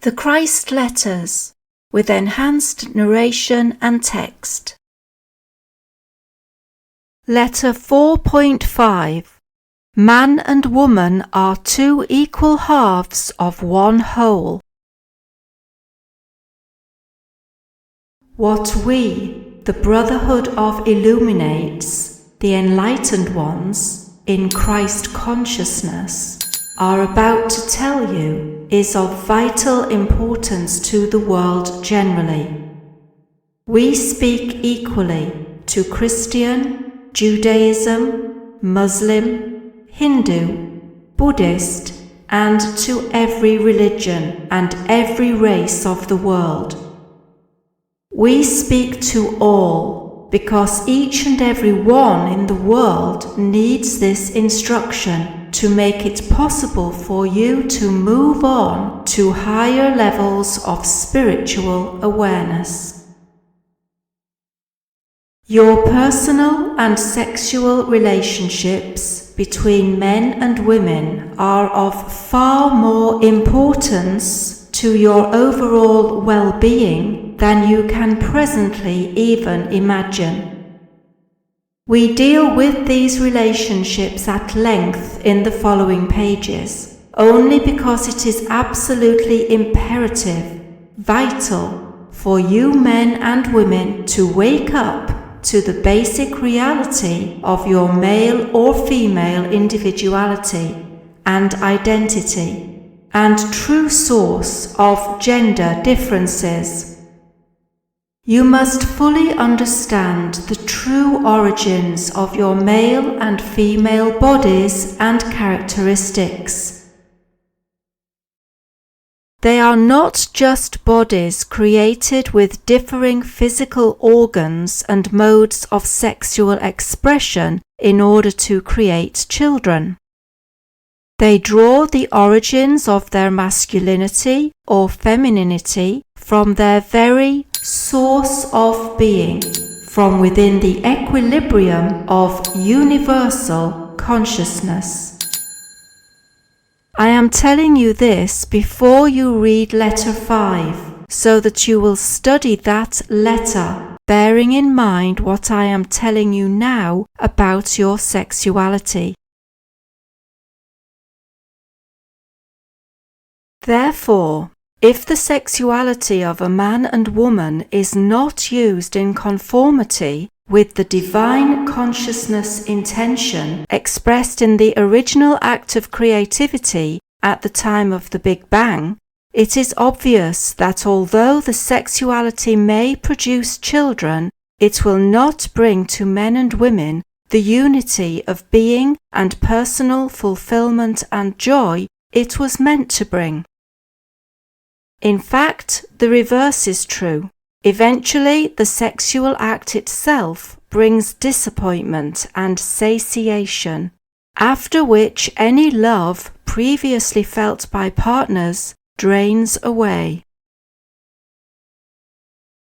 The Christ Letters, with enhanced narration and text. Letter 4.5. Man and woman are two equal halves of one whole. What we, the brotherhood of illuminates, the enlightened ones, in Christ consciousness, are about to tell you is of vital importance to the world generally. We speak equally to Christian, Judaism, Muslim, Hindu, Buddhist, and to every religion and every race of the world. We speak to all because each and every one in the world needs this instruction to make it possible for you to move on to higher levels of spiritual awareness. Your personal and sexual relationships between men and women are of far more importance to your overall well-being than you can presently even imagine. We deal with these relationships at length in the following pages, only because it is absolutely imperative, vital, for you men and women to wake up to the basic reality of your male or female individuality and identity, and true source of gender differences. You must fully understand the true origins of your male and female bodies and characteristics. They are not just bodies created with differing physical organs and modes of sexual expression in order to create children. They draw the origins of their masculinity or femininity from their very source of being, from within the equilibrium of universal consciousness. I am telling you this before you read letter 5, so that you will study that letter, bearing in mind what I am telling you now about your sexuality. Therefore, if the sexuality of a man and woman is not used in conformity with the divine consciousness intention expressed in the original act of creativity at the time of the Big Bang, it is obvious that although the sexuality may produce children, it will not bring to men and women the unity of being and personal fulfillment and joy it was meant to bring. In fact, the reverse is true. Eventually, the sexual act itself brings disappointment and satiation, after which any love previously felt by partners drains away.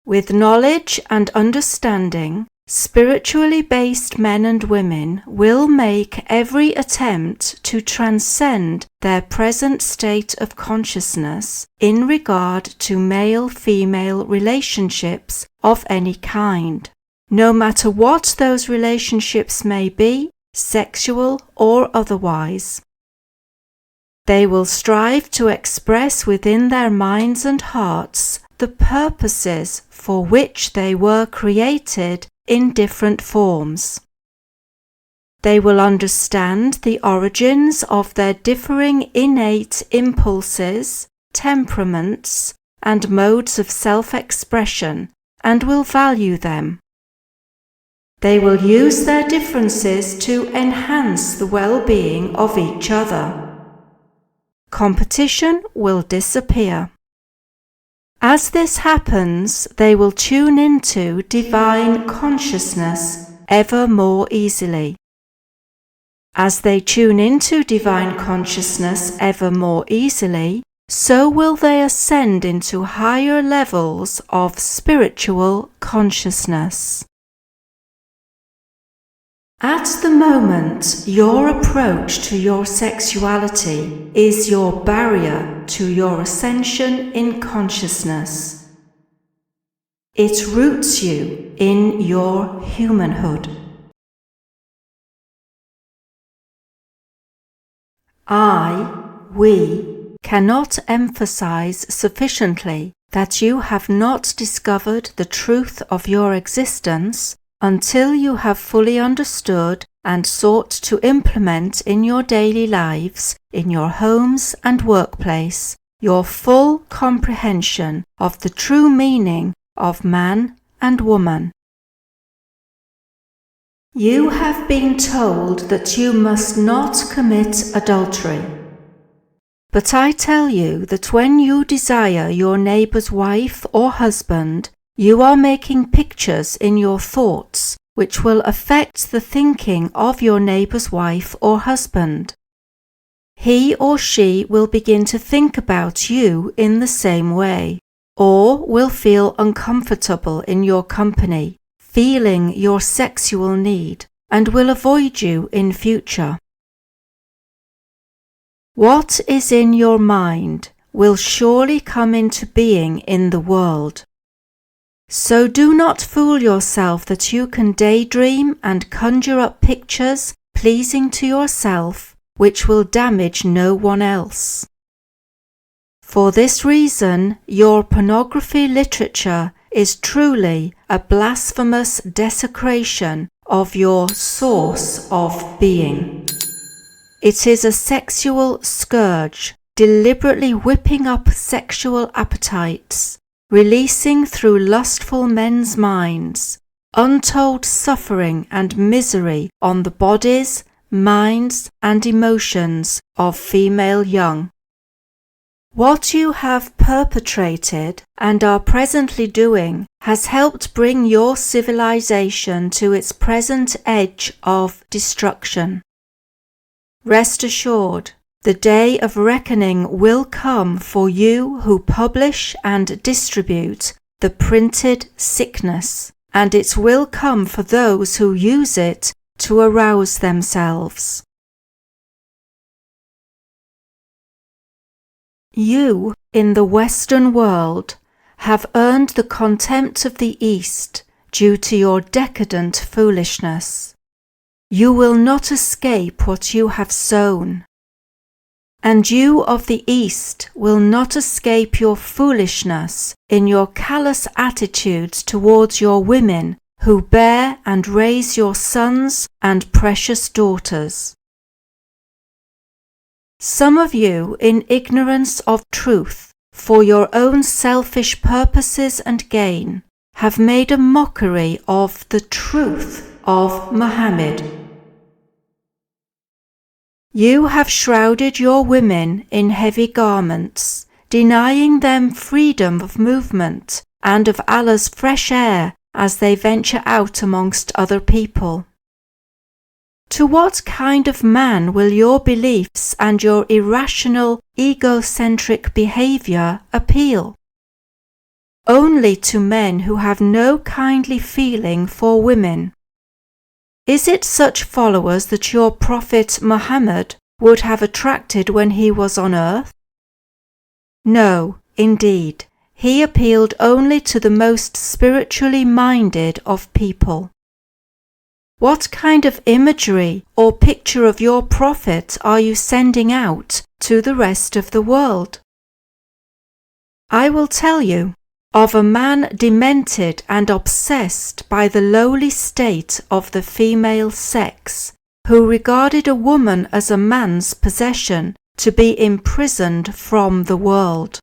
With knowledge and understanding, spiritually based men and women will make every attempt to transcend their present state of consciousness in regard to male-female relationships of any kind, no matter what those relationships may be, sexual or otherwise. They will strive to express within their minds and hearts the purposes for which they were created in different forms. They will understand the origins of their differing innate impulses, temperaments, and modes of self-expression, and will value them. They will use their differences to enhance the well-being of each other. Competition will disappear. As this happens, they will tune into divine consciousness ever more easily. As they tune into divine consciousness ever more easily, so will they ascend into higher levels of spiritual consciousness. At the moment, your approach to your sexuality is your barrier to your ascension in consciousness. It roots you in your humanhood. We cannot emphasize sufficiently that you have not discovered the truth of your existence until you have fully understood and sought to implement in your daily lives, in your homes and workplace, your full comprehension of the true meaning of man and woman. You have been told that you must not commit adultery. But I tell you that when you desire your neighbor's wife or husband, you are making pictures in your thoughts which will affect the thinking of your neighbor's wife or husband. He or she will begin to think about you in the same way, or will feel uncomfortable in your company, feeling your sexual need, and will avoid you in future. What is in your mind will surely come into being in the world. So do not fool yourself that you can daydream and conjure up pictures pleasing to yourself, which will damage no one else. For this reason, your pornography literature is truly a blasphemous desecration of your source of being. It is a sexual scourge, deliberately whipping up sexual appetites, releasing through lustful men's minds untold suffering and misery on the bodies, minds, and emotions of female young. What you have perpetrated and are presently doing has helped bring your civilization to its present edge of destruction. Rest assured, the day of reckoning will come for you who publish and distribute the printed sickness, and it will come for those who use it to arouse themselves. You, in the Western world, have earned the contempt of the East due to your decadent foolishness. You will not escape what you have sown. And you of the East will not escape your foolishness in your callous attitudes towards your women who bear and raise your sons and precious daughters. Some of you, in ignorance of truth, for your own selfish purposes and gain, have made a mockery of the truth of Muhammad. You have shrouded your women in heavy garments, denying them freedom of movement and of Allah's fresh air as they venture out amongst other people. To what kind of man will your beliefs and your irrational, egocentric behavior appeal? Only to men who have no kindly feeling for women. Is it such followers that your Prophet Muhammad would have attracted when he was on earth? No, indeed, he appealed only to the most spiritually minded of people. What kind of imagery or picture of your prophet are you sending out to the rest of the world? I will tell you of a man demented and obsessed by the lowly state of the female sex, who regarded a woman as a man's possession to be imprisoned from the world.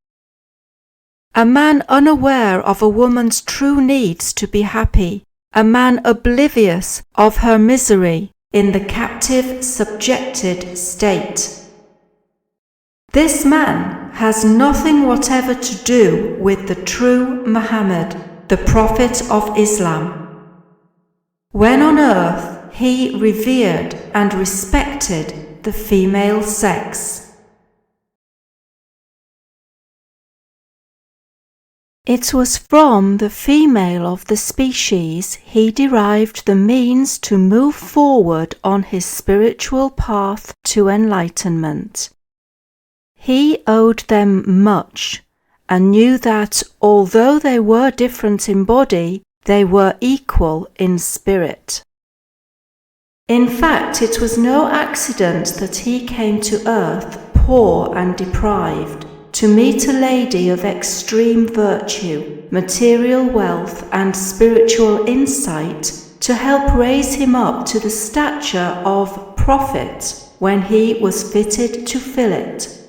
A man unaware of a woman's true needs to be happy, a man oblivious of her misery in the captive, subjected state. This man has nothing whatever to do with the true Muhammad, the Prophet of Islam. When on earth, he revered and respected the female sex. It was from the female of the species he derived the means to move forward on his spiritual path to enlightenment. He owed them much, and knew that although they were different in body, they were equal in spirit. In fact, it was no accident that he came to earth poor and deprived, to meet a lady of extreme virtue, material wealth, and spiritual insight, to help raise him up to the stature of prophet when he was fitted to fill it.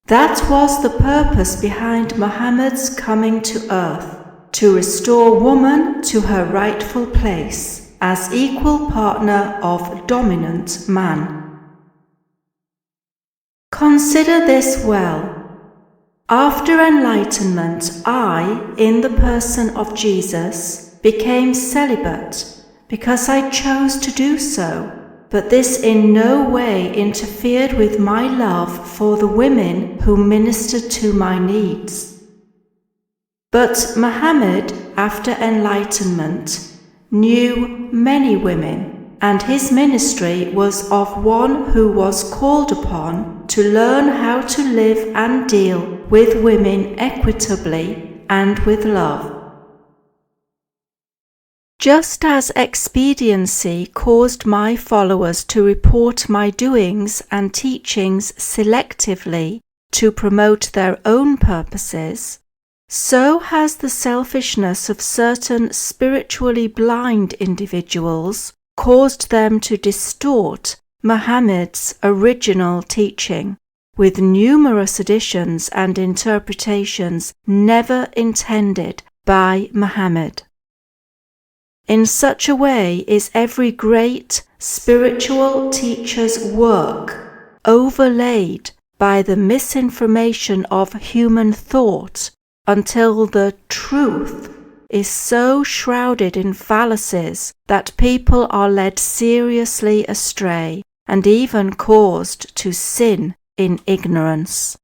That was the purpose behind Muhammad's coming to earth, to restore woman to her rightful place as equal partner of dominant man. Consider this well. After enlightenment, I, in the person of Jesus, became celibate because I chose to do so, but this in no way interfered with my love for the women who ministered to my needs. But Muhammad, after enlightenment, knew many women, and his ministry was of one who was called upon to learn how to live and deal with women equitably and with love. Just as expediency caused my followers to report my doings and teachings selectively to promote their own purposes, so has the selfishness of certain spiritually blind individuals caused them to distort Muhammad's original teaching, with numerous additions and interpretations never intended by Muhammad. In such a way is every great spiritual teacher's work overlaid by the misinformation of human thought until the truth is so shrouded in fallacies that people are led seriously astray and even caused to sin in ignorance.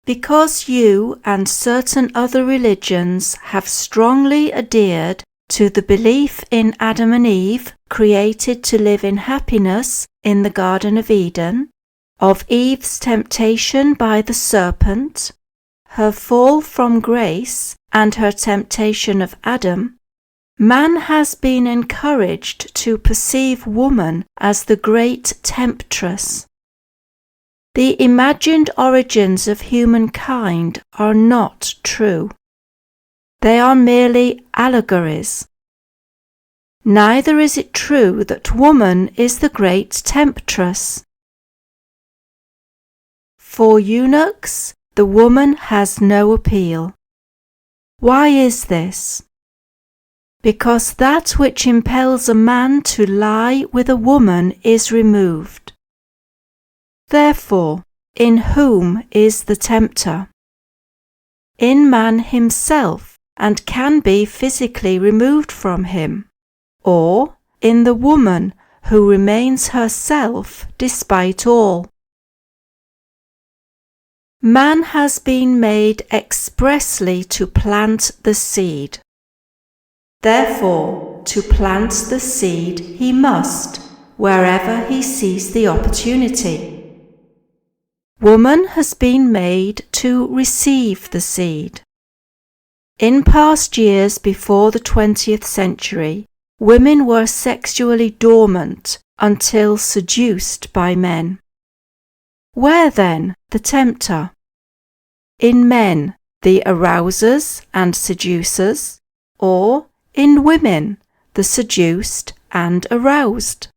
Because you and certain other religions have strongly adhered to the belief in Adam and Eve, created to live in happiness in the Garden of Eden, of Eve's temptation by the serpent, her fall from grace, and her temptation of Adam, man has been encouraged to perceive woman as the great temptress. The imagined origins of humankind are not true. They are merely allegories. Neither is it true that woman is the great temptress. For eunuchs, the woman has no appeal. Why is this? Because that which impels a man to lie with a woman is removed. Therefore, in whom is the tempter? In man himself, and can be physically removed from him, or in the woman who remains herself despite all. Man has been made expressly to plant the seed. Therefore, to plant the seed he must, wherever he sees the opportunity. Woman has been made to receive the seed. In past years before the 20th century, women were sexually dormant until seduced by men. Where then the tempter? In men, the arousers and seducers, or in women, the seduced and aroused?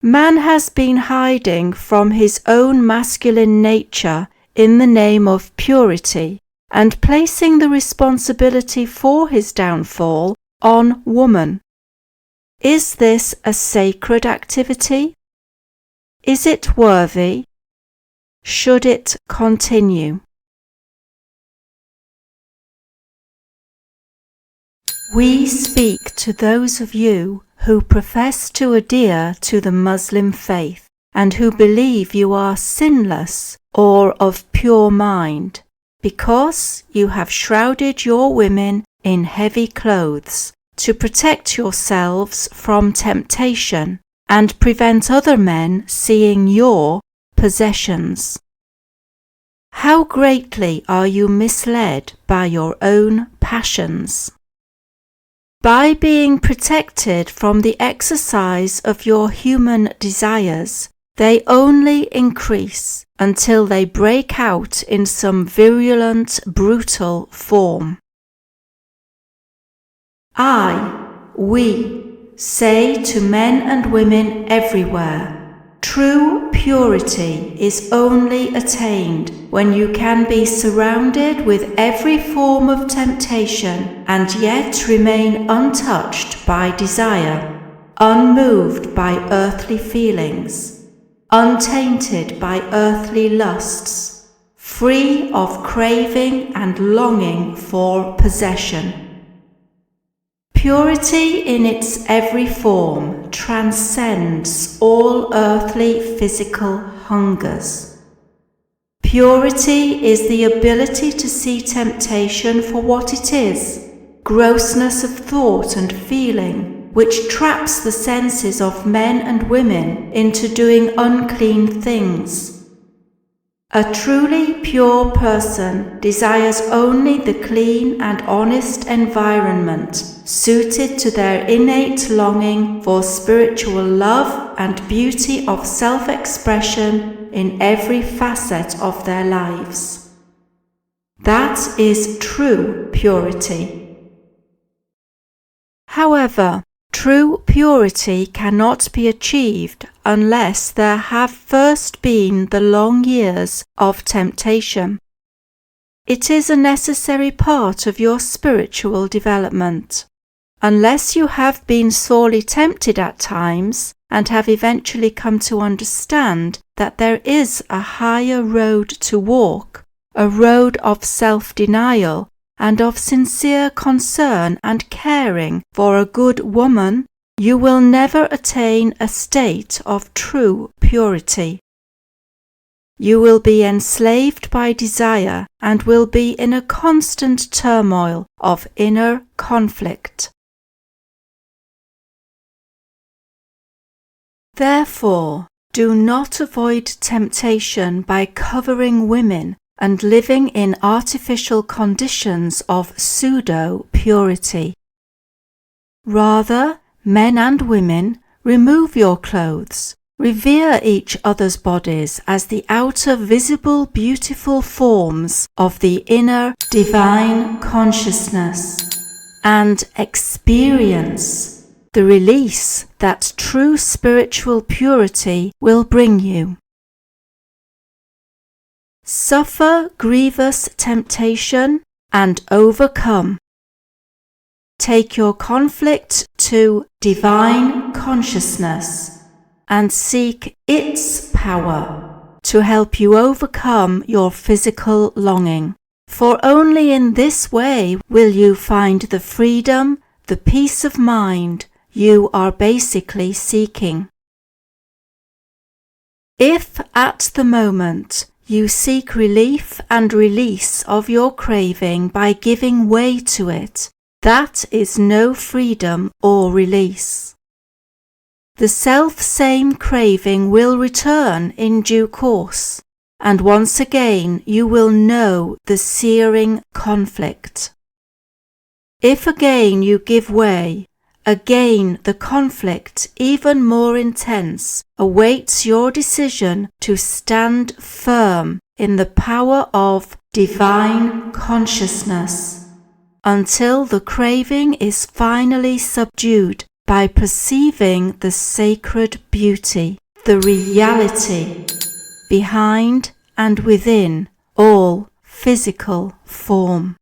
Man has been hiding from his own masculine nature in the name of purity and placing the responsibility for his downfall on woman. Is this a sacred activity? Is it worthy? Should it continue? We speak to those of you who profess to adhere to the Muslim faith and who believe you are sinless or of pure mind, because you have shrouded your women in heavy clothes to protect yourselves from temptation and prevent other men seeing your possessions. How greatly are you misled by your own passions! By being protected from the exercise of your human desires, they only increase until they break out in some virulent, brutal form. We say to men and women everywhere, true purity is only attained when you can be surrounded with every form of temptation and yet remain untouched by desire, unmoved by earthly feelings, untainted by earthly lusts, free of craving and longing for possession. Purity in its every form transcends all earthly physical hungers. Purity is the ability to see temptation for what it is, grossness of thought and feeling, which traps the senses of men and women into doing unclean things. A truly pure person desires only the clean and honest environment suited to their innate longing for spiritual love and beauty of self-expression in every facet of their lives. That is true purity. However, true purity cannot be achieved unless there have first been the long years of temptation. It is a necessary part of your spiritual development. Unless you have been sorely tempted at times and have eventually come to understand that there is a higher road to walk, a road of self-denial and of sincere concern and caring for a good woman, you will never attain a state of true purity. You will be enslaved by desire and will be in a constant turmoil of inner conflict. Therefore, do not avoid temptation by covering women and living in artificial conditions of pseudo-purity. Rather, men and women, remove your clothes, revere each other's bodies as the outer visible beautiful forms of the inner divine consciousness, and experience the release that true spiritual purity will bring you. Suffer grievous temptation and overcome. Take your conflict to divine consciousness and seek its power to help you overcome your physical longing. For only in this way will you find the freedom, the peace of mind you are basically seeking. If at the moment you seek relief and release of your craving by giving way to it, that is no freedom or release. The self-same craving will return in due course, and once again you will know the searing conflict. If again you give way, again the conflict, even more intense, awaits your decision to stand firm in the power of divine consciousness, until the craving is finally subdued by perceiving the sacred beauty, the reality behind and within all physical form.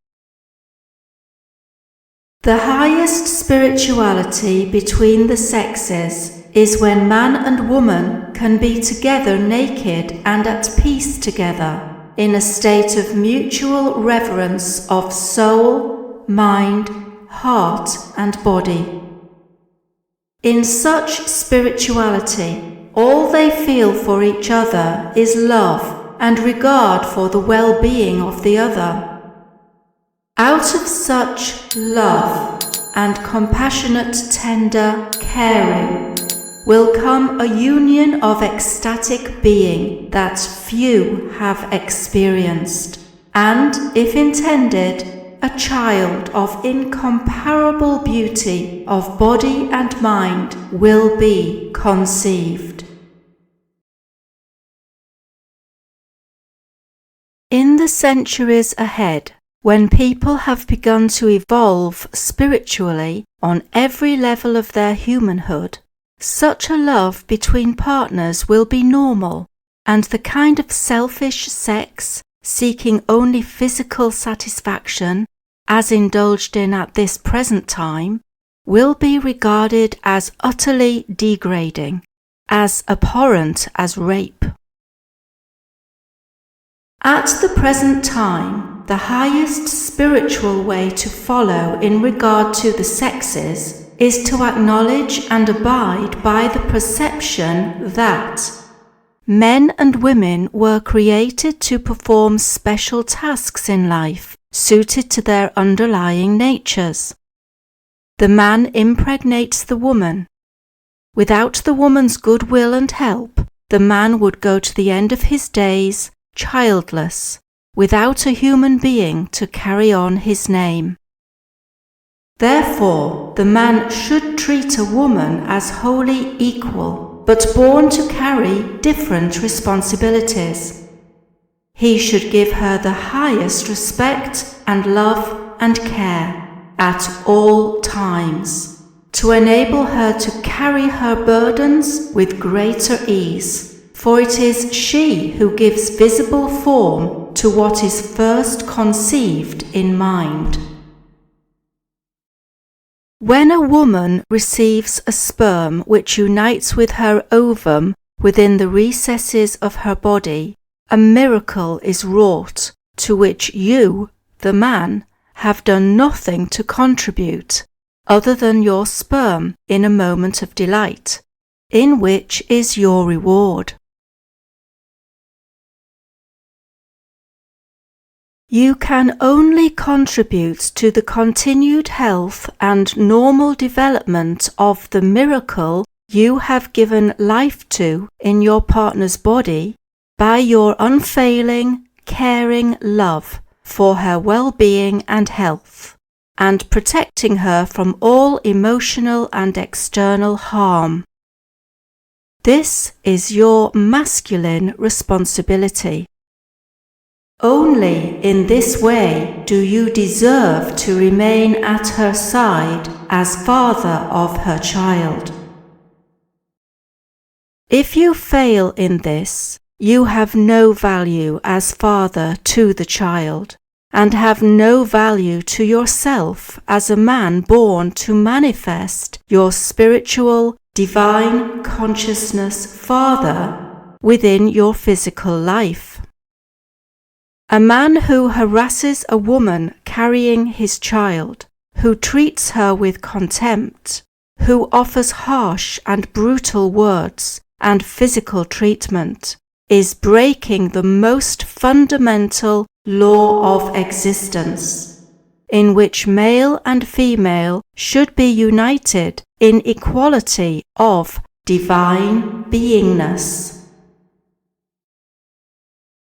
The highest spirituality between the sexes is when man and woman can be together naked and at peace together, in a state of mutual reverence of soul, mind, heart and body. In such spirituality, all they feel for each other is love and regard for the well-being of the other. Out of such love and compassionate, tender caring will come a union of ecstatic being that few have experienced, and, if intended, a child of incomparable beauty of body and mind will be conceived. In the centuries ahead, when people have begun to evolve spiritually on every level of their humanhood, such a love between partners will be normal, and the kind of selfish sex seeking only physical satisfaction, as indulged in at this present time, will be regarded as utterly degrading, as abhorrent as rape. At the present time, the highest spiritual way to follow in regard to the sexes is to acknowledge and abide by the perception that men and women were created to perform special tasks in life suited to their underlying natures. The man impregnates the woman. Without the woman's goodwill and help, the man would go to the end of his days childless, without a human being to carry on his name. Therefore, the man should treat a woman as wholly equal, but born to carry different responsibilities. He should give her the highest respect and love and care at all times, to enable her to carry her burdens with greater ease, for it is she who gives visible form to what is first conceived in mind. When a woman receives a sperm which unites with her ovum within the recesses of her body, a miracle is wrought, to which you, the man, have done nothing to contribute, other than your sperm in a moment of delight, in which is your reward. You can only contribute to the continued health and normal development of the miracle you have given life to in your partner's body by your unfailing, caring love for her well-being and health, and protecting her from all emotional and external harm. This is your masculine responsibility. Only in this way do you deserve to remain at her side as father of her child. If you fail in this, you have no value as father to the child, and have no value to yourself as a man born to manifest your spiritual, divine consciousness father within your physical life. A man who harasses a woman carrying his child, who treats her with contempt, who offers harsh and brutal words and physical treatment, is breaking the most fundamental law of existence, in which male and female should be united in equality of divine beingness.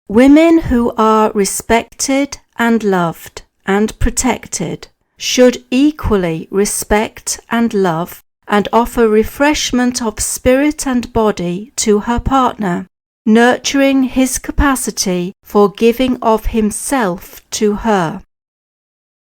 Women who are respected and loved and protected should equally respect and love and offer refreshment of spirit and body to her partner, nurturing his capacity for giving of himself to her.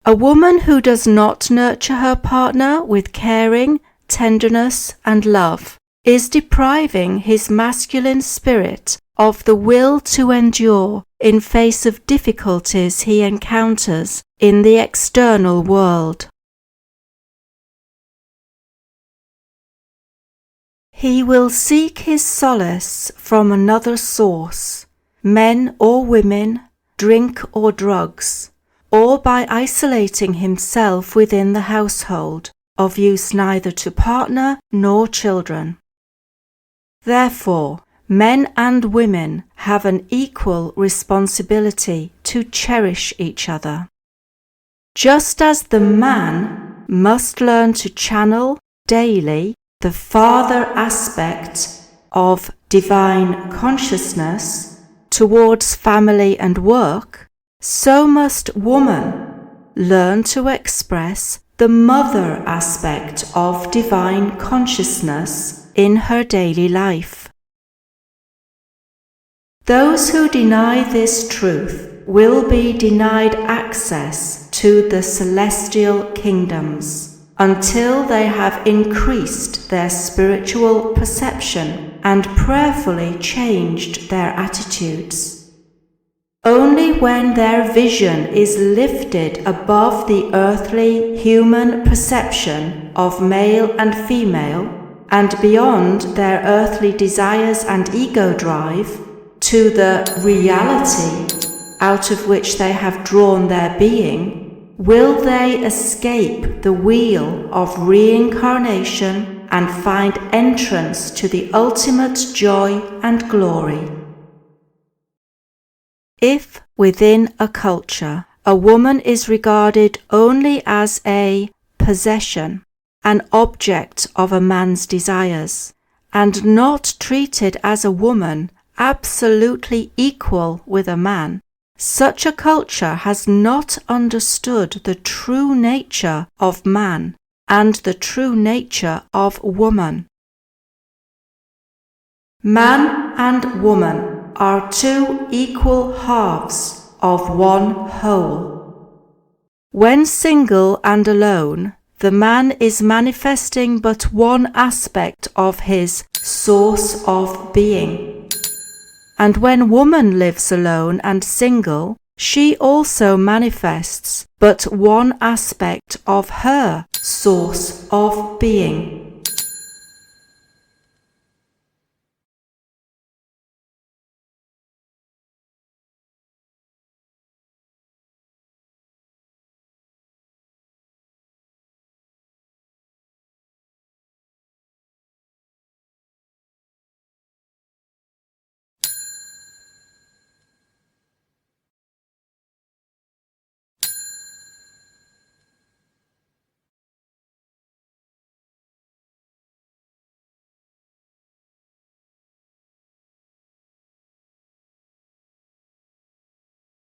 A woman who does not nurture her partner with caring, tenderness, and love is depriving his masculine spirit of the will to endure in face of difficulties he encounters in the external world. He will seek his solace from another source, men or women, drink or drugs, or by isolating himself within the household, of use neither to partner nor children. Therefore, men and women have an equal responsibility to cherish each other. Just as the man must learn to channel daily the father aspect of divine consciousness towards family and work, so must woman learn to express the mother aspect of divine consciousness in her daily life. Those who deny this truth will be denied access to the celestial kingdoms until they have increased their spiritual perception and prayerfully changed their attitudes. Only when their vision is lifted above the earthly human perception of male and female and beyond their earthly desires and ego drive to the reality out of which they have drawn their being, will they escape the wheel of reincarnation and find entrance to the ultimate joy and glory. If within a culture a woman is regarded only as a possession, an object of a man's desires, and not treated as a woman absolutely equal with a man, such a culture has not understood the true nature of man and the true nature of woman. Man and woman are two equal halves of one whole. When single and alone, the man is manifesting but one aspect of his source of being. And when woman lives alone and single, she also manifests but one aspect of her source of being.